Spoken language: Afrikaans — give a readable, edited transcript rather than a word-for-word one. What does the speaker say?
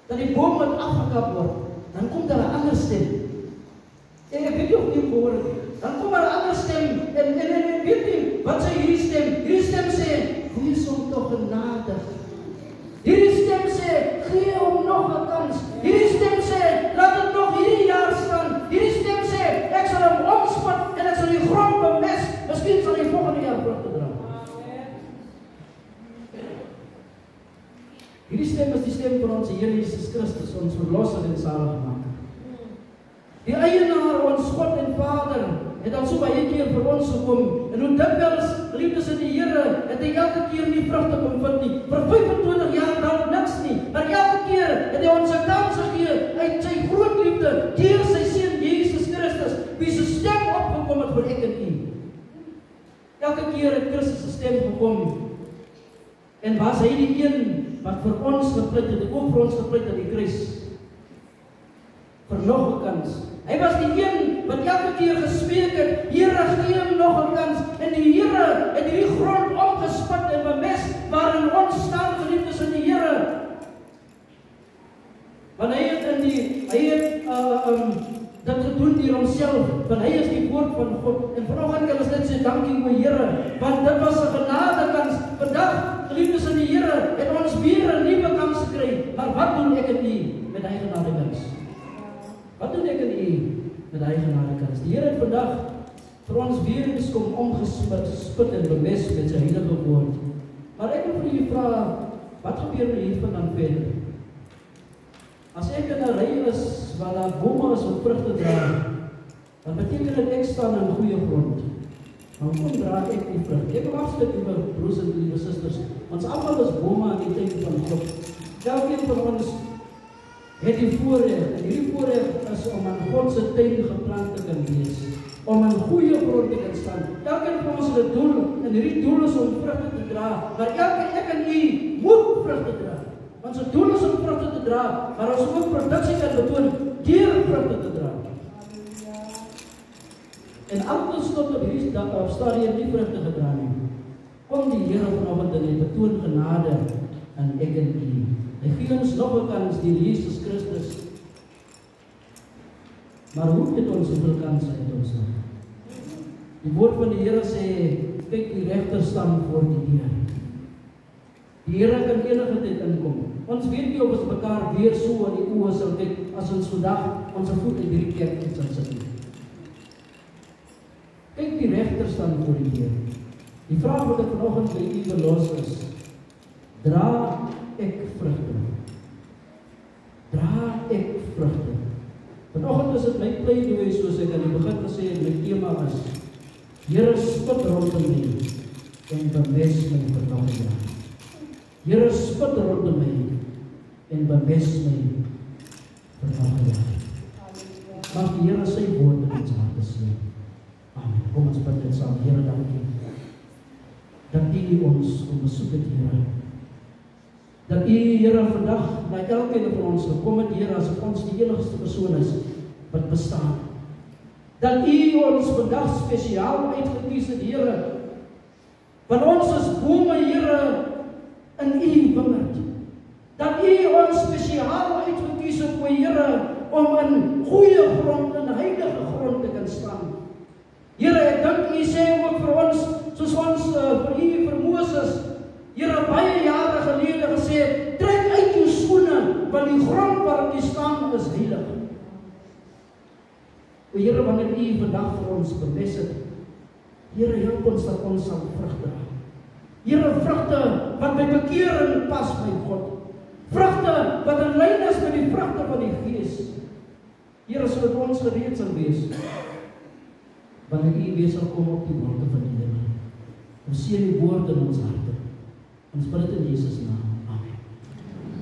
dat die boom moet afgekap word, dan kom daar 'n ander stem. En ek weet nie of jy gehoor het, dan kom daar 'n ander stem, en weet jy, wat sê hierdie stem? Hierdie stem sê, wees hom tog genadig. Hierdie stem sê, gee hom nog 'n kans. Hierdie stem sê, laat dit nog hierdie jaar staan. Hierdie stem sê, ek sal hom omspit en ek sal die grond bemest. Miskien sal hy volgende jaar vrugte dra. Hierdie stem is die stem van ons Here Jesus Christus, ons verlosser en zaligmaker. Die eienaar, ons God en Vader, het al so baie keer vir ons gekom, en hoe dikwels, geliefdes in die Here, het hy elke keer nie vrugte kom vind nie. Vir 25 jaar dalk niks nie, maar elke keer het hy ons 'n kans gegee uit sy groot liefde deur sy seun Jesus Christus, wie se stem opgekom het vir ek en u. Elke keer het Christus se stem gekom, en was hy die een wat vir ons gepleit het, ook vir ons gepleit het aan die kruis, vir nog 'n kans. Hy was die een wat elke keer gespreek het, Here, gee hom nog 'n kans, en die Here het hierdie grond omgespit en bemest, waarin ons staan, geliefdes in die Here. Want hy het dit gedoen deur homself, want hy is die woord van God, en vanoggend kan ons net sê, dankie o Here, want dit was 'n genadekans. Vandag, geliefdes in die Here, het ons weer 'n nuwe kans gekry, maar wat doen ek en u met hy genadekans? Wat doen ek en u met hy genadekans? Die Here het vandag vir ons weer eens kom omgespit en bemest met sy heilige woord. Maar ek wil vir u vra, wat gebeur nou hiervan dan verder? As ek in 'n ry is waar daar bome is wat vrugte dra, dan beteken dit ek staan in goeie grond. Maar hoe dra ek die vrug? Ek wil afsluit met broers en liewe susters. Ons almal is bome in die tuin van God. Elkeen van ons het die voorreg, en hierdie voorreg is om aan God se tuin geplant te kan wees, om in goeie grond te kan staan. Elkeen van ons het 'n doel, en hierdie doel is om vrugte te dra, maar ek en u moet vrugte dra. Ons doel is om vrugte te dra, maar ons moet produksie kan betoon deur vrugte te dra. En anders tot op hierdie stadium nie vrugte gedra nie, kom die Here vanoggend en hy betoon genade aan ek en u. Hy gee ons nog 'n kans deur Jesus Christus. Maar hoe het ons soveel kans uit ons nog? Die woord van die Here sê, kyk, die regter staan voor die deur. Die Here kan enige tyd inkom. Ons weet nie of ons mekaar weer so in die oë sal kyk as ons vandag ons voet in hierdie kerk sal sit. Kyk, die regter staan voor die deur. Die vraag wat ek vanoggend by u verlos is, dra ek vrugte? Dra ek vrugte? Vanoggend is dit my pleidooi, soos ek aan die begin gesê het, my tema is, Here, spit rondom my en bemest my vir nog 'n jaar. Here, spit rondom my en bemest my vir nog 'n jaar. Mag die Here sy woord in ons harte sien. Amen. Kom ons bid dit saam. Here, dankie. Dankie ons om besoek het, Here. Dat u, Here, vandag na elkeen van ons gekom het, Here, asof ons die enigste persoon is wat bestaan. Dat u ons vandag spesiaal uitgekies het, Here. Want ons is bome, Here, in u wingerd. Dat u ons spesiaal uitgekies het, o Here, om in goeie grond, in heilige grond te kan staan. Here, ek dink u sê ook vir ons, soos ons vir u, vir Moses, Here, baie jare gelede gesê, trek uit jou skoene, want die grond waarin jy staan is heilig. O Here, wanneer u vandag vir ons bemest het, Here, help ons dat ons sal vrugte. Here, vrugte wat by bekering pas, my God. Vrugte wat in lyn is met die vrugte van die Gees. Here, sodat ons gereed sal wees, wanneer u weer sal kom op die wolke van die lewe. Ons seën die woord in ons harte. Ons bid dit in Jesus naam.